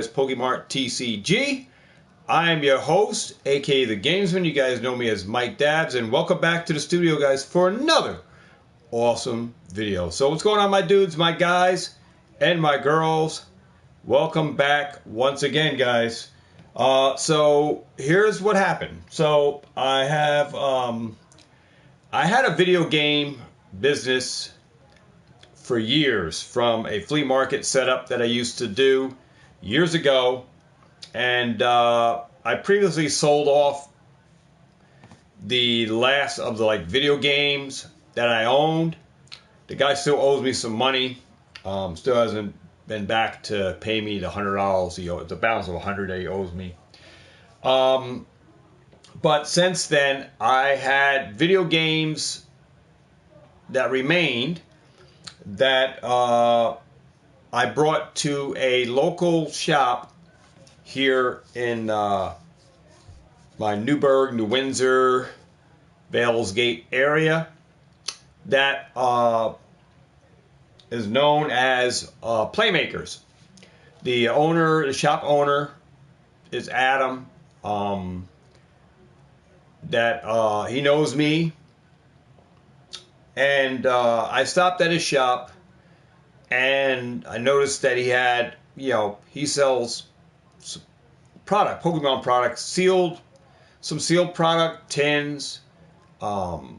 It's Pokemart TCG. I am your host, aka the Gamesman. You guys know me as Mike Dabs, and welcome back to the studio, guys, for another awesome video. So what's going on, my dudes, my guys, and my girls? Welcome back once again, guys. So here's what happened. So I had a video game business for years from a flea market setup that I used to do years ago, and I previously sold off the last of the video games that I owned. The guy still owes me some money. Still hasn't been back to pay me the $100. The balance of $100 that he owes me. But since then, I had video games that remained that I brought to a local shop here in my Newburgh, New Windsor, Valesgate area that is known as Playmakers. The shop owner is Adam. He knows me, and I stopped at his shop, and I noticed that he had, he sells Pokemon products, some sealed product, tins, all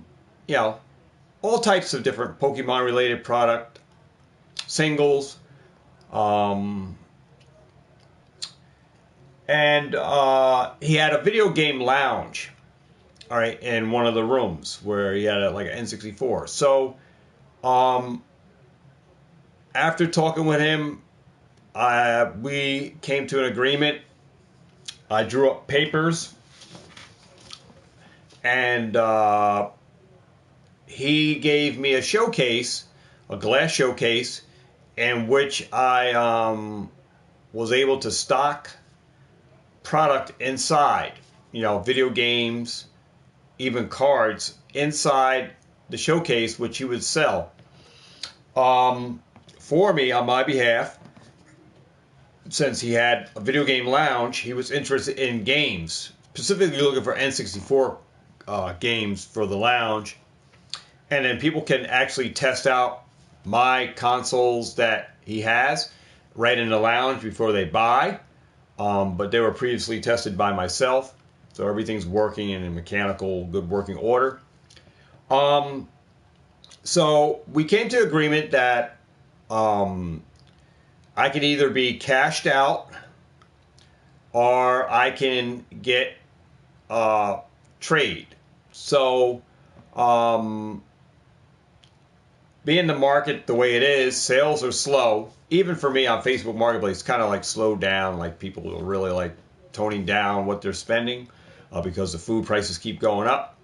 types of different Pokemon related product, singles, and he had a video game lounge, all right, in one of the rooms where he had an N64. So, after talking with him, we came to an agreement. I drew up papers, and he gave me a showcase, a glass showcase, in which I was able to stock product inside, video games, even cards inside the showcase, which he would sell for me on my behalf. Since he had a video game lounge, he was interested in games, specifically looking for N64 games for the lounge. And then people can actually test out my consoles that he has right in the lounge before they buy. But they were previously tested by myself, so everything's working in a mechanical, good working order. So we came to agreement that I can either be cashed out, or I can get trade. So, being the market the way it is, sales are slow. Even for me on Facebook Marketplace, it's kind of slowed down. People are really toning down what they're spending because the food prices keep going up.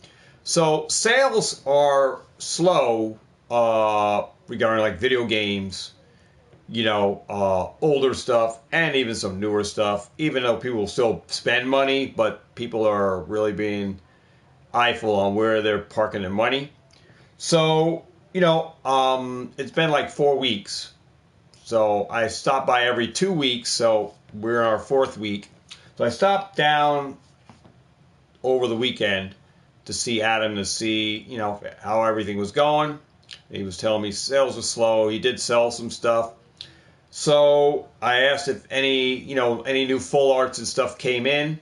So sales are slow regarding video games, older stuff, and even some newer stuff, even though people will still spend money, but people are really being eyeful on where they're parking their money. So, it's been 4 weeks. So I stop by every 2 weeks, so we're in our 4th week. So I stopped down over the weekend to see Adam, to see, how everything was going. He was telling me sales were slow. He did sell some stuff. So I asked if any new full arts and stuff came in,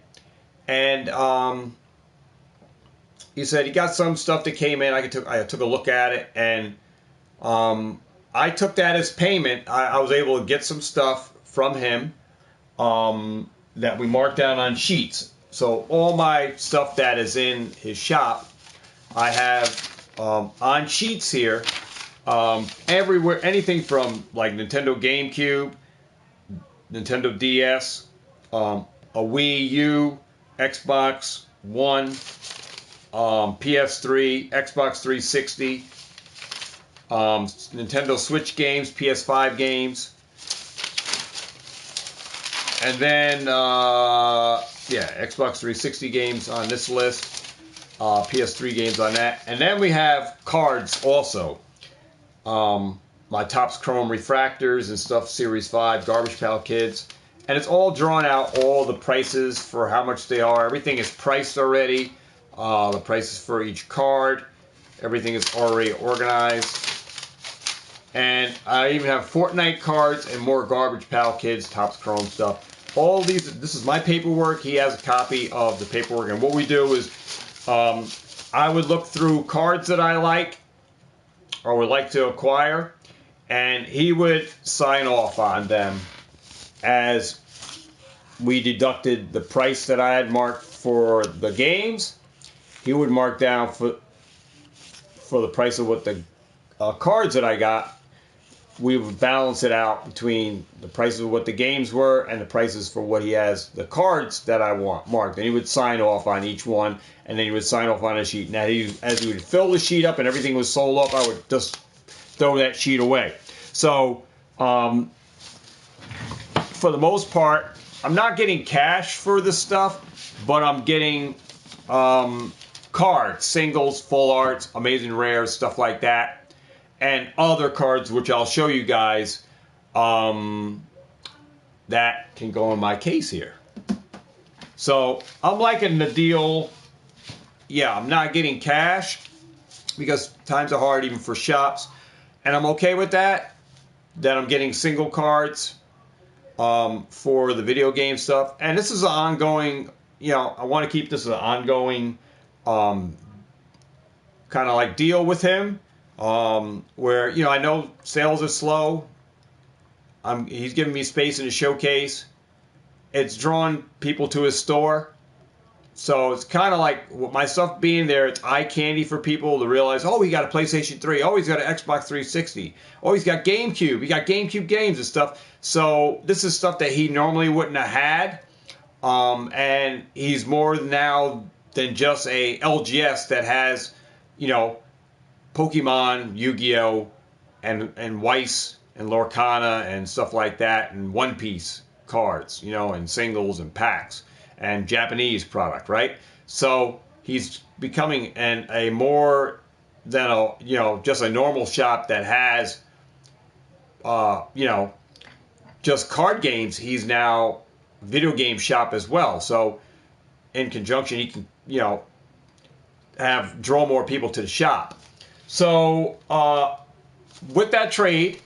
and he said he got some stuff that came in. I took a look at it, and I took that as payment. I was able to get some stuff from him that we marked down on sheets. So all my stuff that is in his shop, I have on sheets here. Everywhere, anything from Nintendo GameCube, Nintendo DS, a Wii U, Xbox One, PS3, Xbox 360, Nintendo Switch games, PS5 games, and then Xbox 360 games on this list, PS3 games on that, and then we have cards also. My Topps Chrome Refractors and stuff, Series 5, Garbage Pail Kids, and it's all drawn out, all the prices for how much they are. Everything is priced already. The prices for each card. Everything is already organized. And I even have Fortnite cards and more Garbage Pail Kids, Topps Chrome stuff. All these, this is my paperwork. He has a copy of the paperwork. And what we do is, I would look through cards that I like or would like to acquire, and he would sign off on them as we deducted the price that I had marked for the games. He would mark down for the price of what the cards that I got. We would balance it out between the prices of what the games were and the prices for what he has, the cards that I want marked. And he would sign off on each one, and then he would sign off on a sheet. Now, as he would fill the sheet up and everything was sold up, I would just throw that sheet away. So, for the most part, I'm not getting cash for this stuff, but I'm getting cards, singles, full arts, amazing rares, stuff like that. And other cards, which I'll show you guys, that can go in my case here. So I'm liking the deal. Yeah, I'm not getting cash because times are hard even for shops. And I'm okay with that. That I'm getting single cards for the video game stuff. And this is an ongoing, I want to keep this an ongoing kind of like deal with him. Where, I know sales are slow. He's giving me space in his showcase. It's drawn people to his store. So it's kind of like with my stuff being there, it's eye candy for people to realize, oh, he got a PlayStation 3. Oh, he's got an Xbox 360. Oh, he's got GameCube. He got GameCube games and stuff. So this is stuff that he normally wouldn't have had. And he's more now than just a LGS that has, Pokemon, Yu-Gi-Oh, and Weiss and Lorcana and stuff like that, and One Piece cards, and singles and packs and Japanese product, right? So he's becoming a more than just a normal shop that has just card games. He's now a video game shop as well. So in conjunction, he can draw more people to the shop. So, with that trade,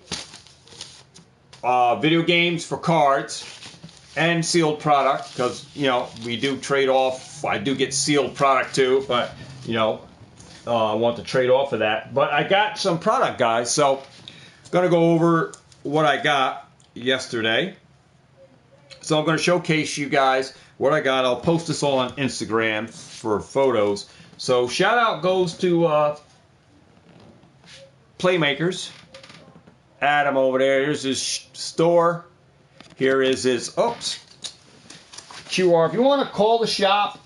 video games for cards and sealed product, because, we do trade off. I do get sealed product too, but, I want to trade off of that. But I got some product, guys, so I'm going to go over what I got yesterday. So I'm going to showcase you guys what I got. I'll post this all on Instagram for photos. So shout out goes to Playmakers. Adam over there. Here's his store. Here is his QR. If you want to call the shop,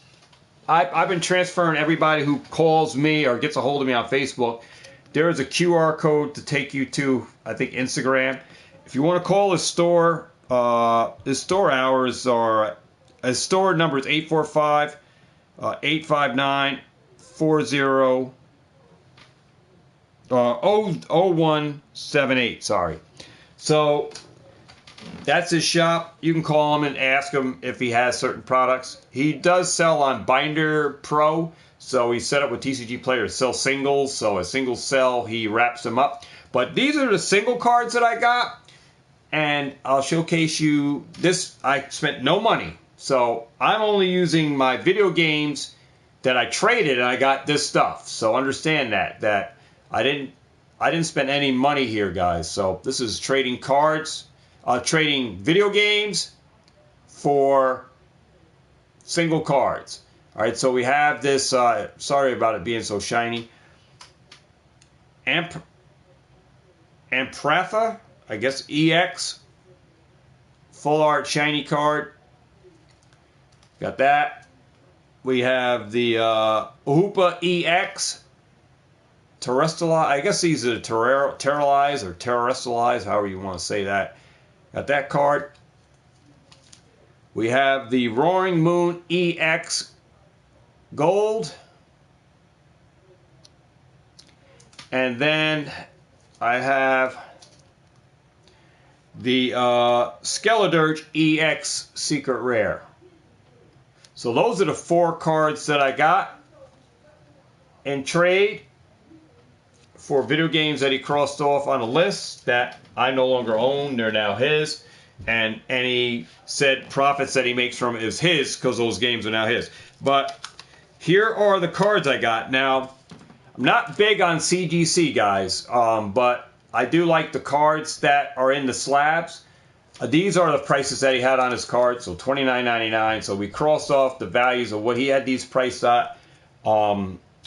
I've been transferring everybody who calls me or gets a hold of me on Facebook. There is a QR code to take you to, I think, Instagram. If you want to call his store hours are, his store number is 845-859-40. 0178, sorry. So that's his shop. You can call him and ask him if he has certain products. He does sell on Binder Pro, so he's set up with TCG Player to sell singles. So a single sell, he wraps them up. But these are the single cards that I got, and I'll showcase you this. I spent no money, so I'm only using my video games that I traded, and I got this stuff. So understand that I didn't spend any money here, guys. So this is trading cards, trading video games for single cards. All right, so we have this. Sorry about it being so shiny. Ampratha, I guess EX, full art shiny card. Got that. We have the Hoopa EX. Terrestrialize, I guess these are Terralize or Terrestrialize, however you want to say that. Got that card. We have the Roaring Moon EX Gold. And then I have the Skeledirge EX Secret Rare. So those are the 4 cards that I got in trade for video games that he crossed off on a list that I no longer own. They're now his. And any said profits that he makes from it is his because those games are now his. But here are the cards I got. Now, I'm not big on CGC, guys, but I do like the cards that are in the slabs. These are the prices that he had on his card, so $29.99. So we crossed off the values of what he had these priced at.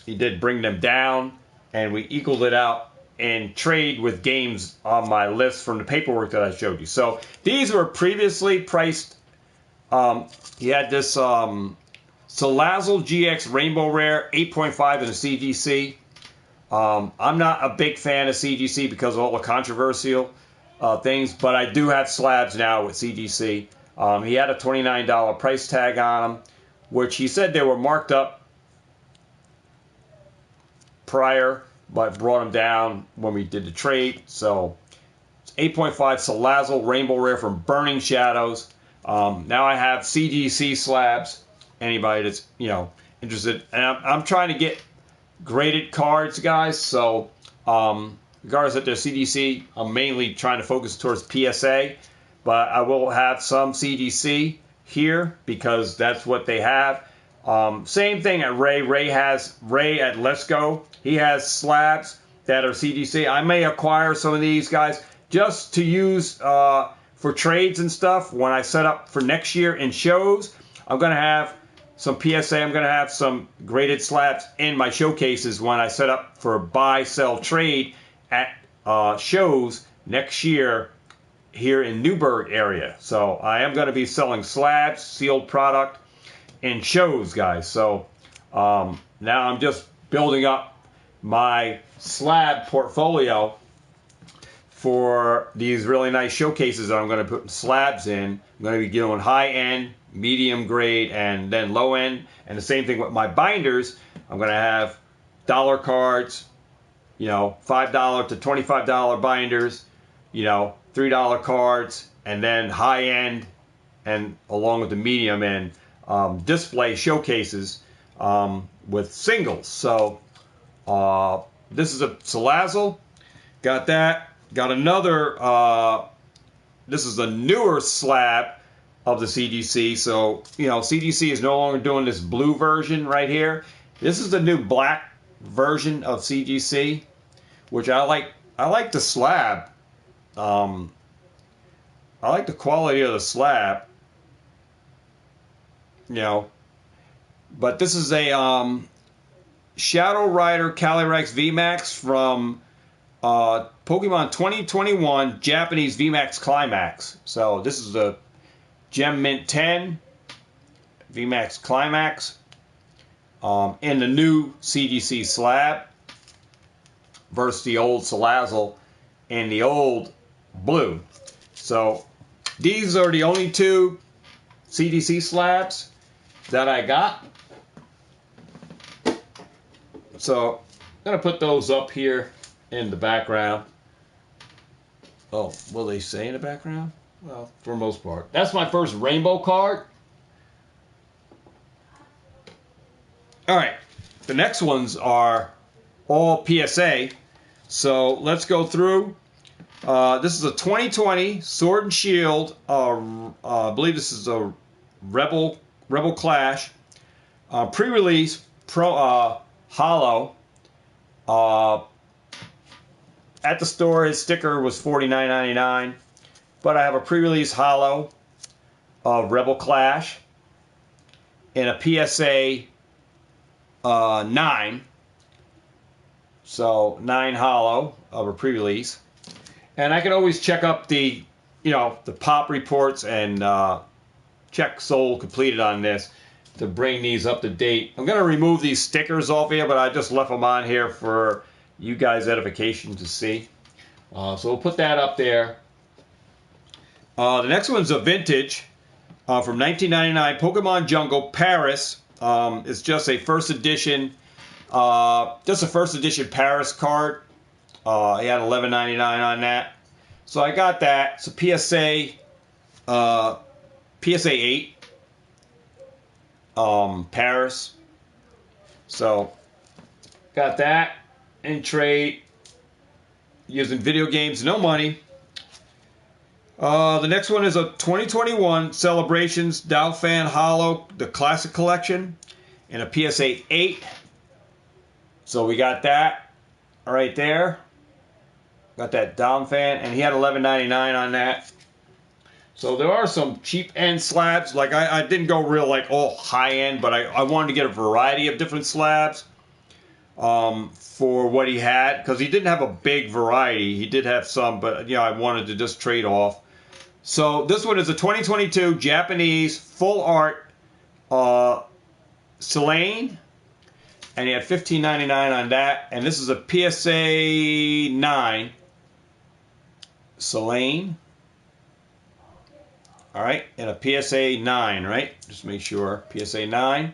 He did bring them down, and we equaled it out in trade with games on my list from the paperwork that I showed you. So these were previously priced. He had this Salazzle GX Rainbow Rare 8.5 in a CGC. I'm not a big fan of CGC because of all the controversial things, but I do have slabs now with CGC. He had a $29 price tag on them, which he said they were marked up prior, but brought them down when we did the trade. So it's 8.5 Salazzle Rainbow Rare from Burning Shadows. Now I have CGC slabs. Anybody that's interested, and I'm trying to get graded cards, guys. So regardless of their CGC, I'm mainly trying to focus towards PSA, but I will have some CGC here because that's what they have. Same thing at Ray. Ray at Let's Go. He has slabs that are CGC. I may acquire some of these guys just to use for trades and stuff when I set up for next year in shows. I'm going to have some PSA. I'm going to have some graded slabs in my showcases when I set up for buy, sell, trade at shows next year here in Newburgh area. So I am going to be selling slabs, sealed product, in shows, guys. So now I'm just building up my slab portfolio for these really nice showcases that I'm going to put slabs in. I'm going to be doing high end, medium grade, and then low end. And the same thing with my binders. I'm going to have dollar cards, $5 to $25 binders, $3 cards, and then high end, and along with the medium end display showcases with singles. So this is a Salazzle. Got that. Got another. This is a newer slab of the CGC. So CGC is no longer doing this blue version right here. This is the new black version of CGC, which I like. I like the slab. I like the quality of the slab. But this is a Shadow Rider Calyrex VMAX from Pokemon 2021 Japanese VMAX Climax. So this is the Gem Mint 10 VMAX Climax in the new CGC slab versus the old Salazzle in the old blue. So these are the only 2 CGC slabs that I got. So I'm going to put those up here in the background. Oh, will they say in the background? Well, for the most part. That's my first rainbow card. All right. The next ones are all PSA. So let's go through. This is a 2020 Sword and Shield. I believe this is a Rebel Clash pre-release holo. At the store, his sticker was $49.99, but I have a pre-release holo of Rebel Clash in a PSA 9. So 9 holo of a pre-release, and I can always check up the pop reports and check sold completed on this to bring these up to date. I'm going to remove these stickers off here, but I just left them on here for you guys' edification to see. So we'll put that up there. The next one's a vintage from 1999 Pokemon Jungle Paris. It's just a first edition, Paris card. He had $11.99 on that. So I got that. It's a PSA 8, Paris. So got that in trade using video games, no money. The next one is a 2021 Celebrations Dow Fan Hollow, the Classic Collection, in a PSA 8. So we got that right there. Got that Down Fan, and he had $11.99 on that. So there are some cheap end slabs. Like I didn't go real like all high end, but I wanted to get a variety of different slabs for what he had, because he didn't have a big variety. He did have some, but I wanted to just trade off. So this one is a 2022 Japanese full art Selene, and he had $15.99 on that. And this is a PSA 9 Selene. All right, and a PSA 9, right? Just make sure, PSA 9.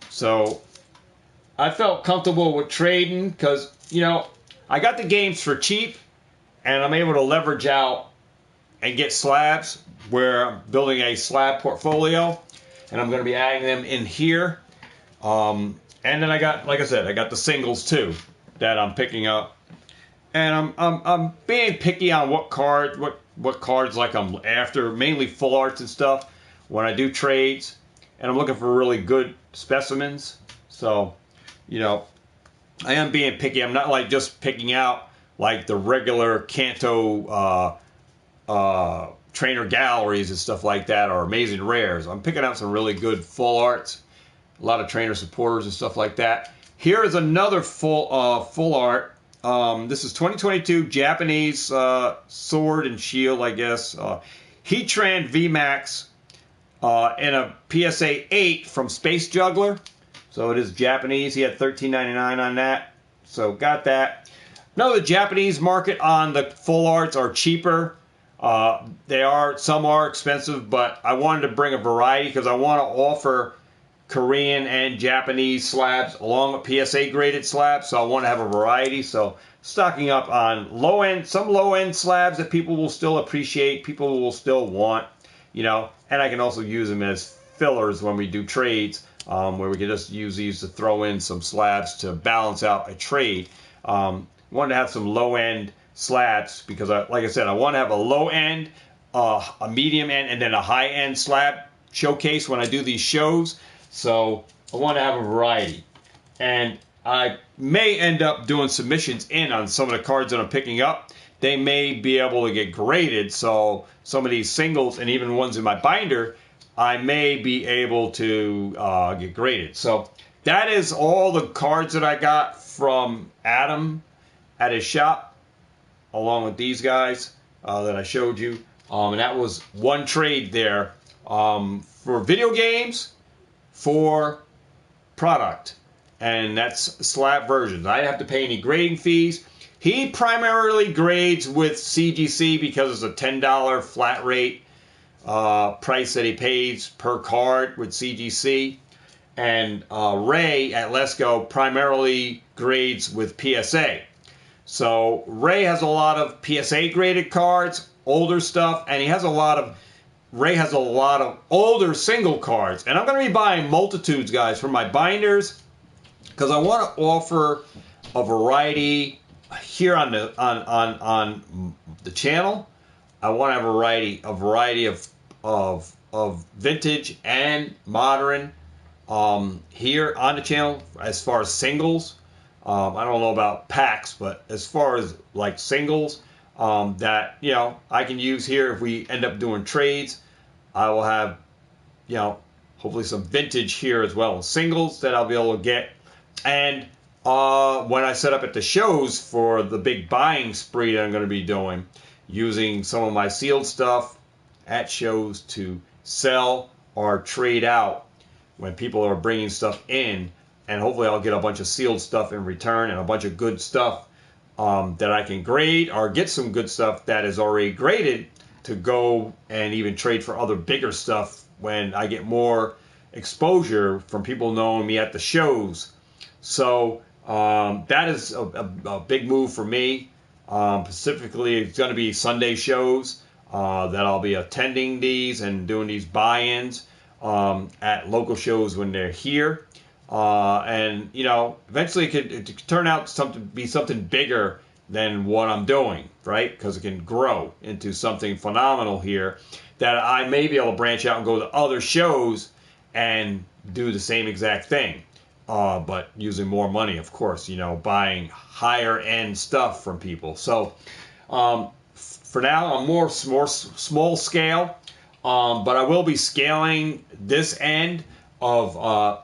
So I felt comfortable with trading because, I got the games for cheap, and I'm able to leverage out and get slabs where I'm building a slab portfolio, and I'm going to be adding them in here. And then I got, like I said, I got the singles too that I'm picking up, and I'm being picky on what cards like I'm after, mainly full arts and stuff when I do trades, and I'm looking for really good specimens. So, I am being picky. I'm not like just picking out like the regular Kanto trainer galleries and stuff like that, or amazing rares. I'm picking out some really good full arts, a lot of trainer supporters and stuff like that. Here is another full art. This is 2022 Japanese sword and shield, I guess. Heatran VMAX in a PSA 8 from Space Juggler. So it is Japanese. He had $13.99 on that. So got that. No, the Japanese market on the full arts are cheaper. Some are expensive, but I wanted to bring a variety because I want to offer Korean and Japanese slabs along with PSA graded slabs. So I want to have a variety. So stocking up on some low end slabs that people will still appreciate, people will still want, and I can also use them as fillers when we do trades, where we can just use these to throw in some slabs to balance out a trade. Wanted to have some low end slabs because, like I said, I want to have a low end, a medium end, and then a high end slab showcase when I do these shows. So I want to have a variety, and I may end up doing submissions in on some of the cards that I'm picking up. They may be able to get graded, so some of these singles and even ones in my binder, I may be able to get graded. So that is all the cards that I got from Adam at his shop, along with these guys that I showed you. And that was one trade there for video games, for product. And that's slab versions. I didn't have to pay any grading fees. He primarily grades with CGC because it's a $10 flat rate price that he pays per card with CGC. And Ray at Let's Go primarily grades with PSA. So Ray has a lot of PSA graded cards, older stuff, and Ray has a lot of older single cards. And I'm going to be buying multitudes, guys, for my binders, because I want to offer a variety here on the channel. I want to have a variety of vintage and modern here on the channel as far as singles. I don't know about packs, but as far as like singles that I can use here if we end up doing trades, I will have hopefully some vintage here as well as singles that I'll be able to get. And when I set up at the shows for the big buying spree that I'm going to be doing, using some of my sealed stuff at shows to sell or trade out when people are bringing stuff in, and hopefully I'll get a bunch of sealed stuff in return and a bunch of good stuff that I can grade, or get some good stuff that is already graded to go and even trade for other bigger stuff when I get more exposure from people knowing me at the shows. So that is a big move for me. Specifically, it's going to be Sunday shows that I'll be attending these and doing these buy-ins at local shows when they're here. And eventually it could turn out be something bigger than what I'm doing, right? Because it can grow into something phenomenal here that I may be able to branch out and go to other shows and do the same exact thing, but using more money, of course, buying higher end stuff from people. So for now, I'm more small scale, but I will be scaling this end of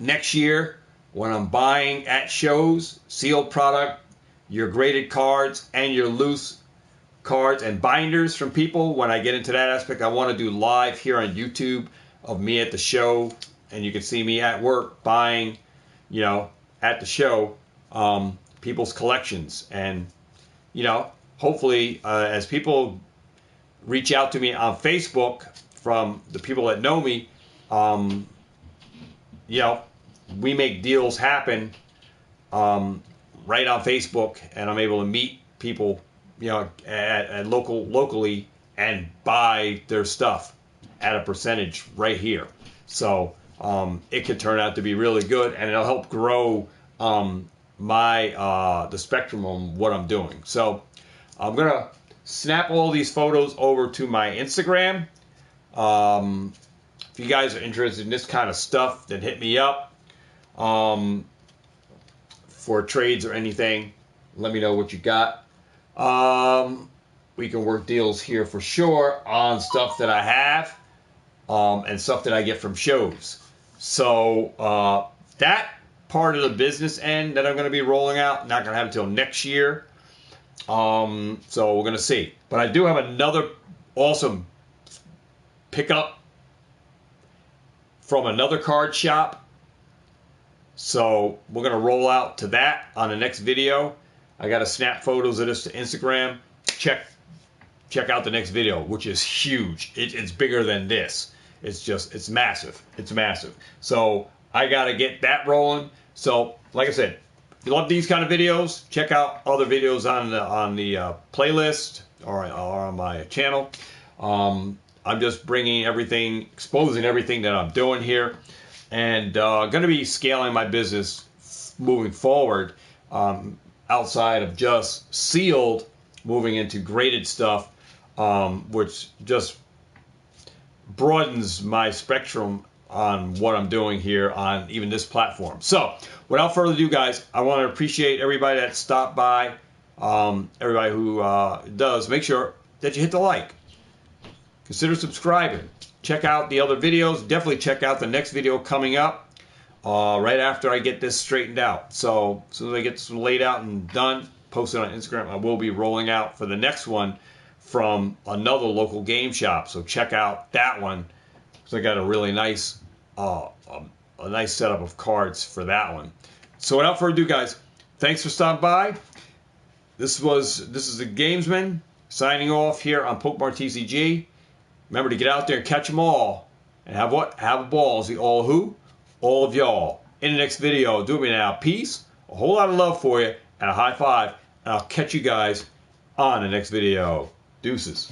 next year when I'm buying at shows, sealed product, your graded cards, and your loose cards and binders from people. When I get into that aspect, I want to do live here on YouTube of me at the show, and you can see me at work buying, at the show, people's collections. And, hopefully, as people reach out to me on Facebook from the people that know me, we make deals happen right on Facebook, and I'm able to meet people, at locally and buy their stuff at a percentage right here. So it could turn out to be really good, and it'll help grow the spectrum on what I'm doing. So I'm gonna snap all these photos over to my Instagram. If you guys are interested in this kind of stuff, then hit me up for trades or anything. Let me know what you got. We can work deals here for sure on stuff that I have and stuff that I get from shows. So that part of the business end that I'm going to be rolling out, not going to have until next year. So we're going to see. But I do have another awesome pickup from another card shop. So we're going to roll out to that on the next video. I got to snap photos of this to Instagram. Check out the next video, which is huge. It's bigger than this. It's massive. It's massive. So I got to get that rolling. So like I said, if you love these kind of videos, check out other videos on the playlist or on my channel. I'm just bringing everything, exposing everything that I'm doing here, and going to be scaling my business moving forward outside of just sealed, moving into graded stuff, which just broadens my spectrum on what I'm doing here on even this platform. So without further ado, guys, I want to appreciate everybody that stopped by, everybody who does. Make sure that you hit the like. Consider subscribing. Check out the other videos. Definitely check out the next video coming up right after I get this straightened out. So as soon as I get this one laid out and done, post it on Instagram, I will be rolling out for the next one from another local game shop. So check out that one, because I got a really nice a nice setup of cards for that one. So without further ado, guys, thanks for stopping by. This is the Gamesman signing off here on Pokemon TCG. Remember to get out there and catch them all. And have what? Have a ball. See all who? All of y'all. In the next video, do it me now. Peace, a whole lot of love for you, and a high five. And I'll catch you guys on the next video. Deuces.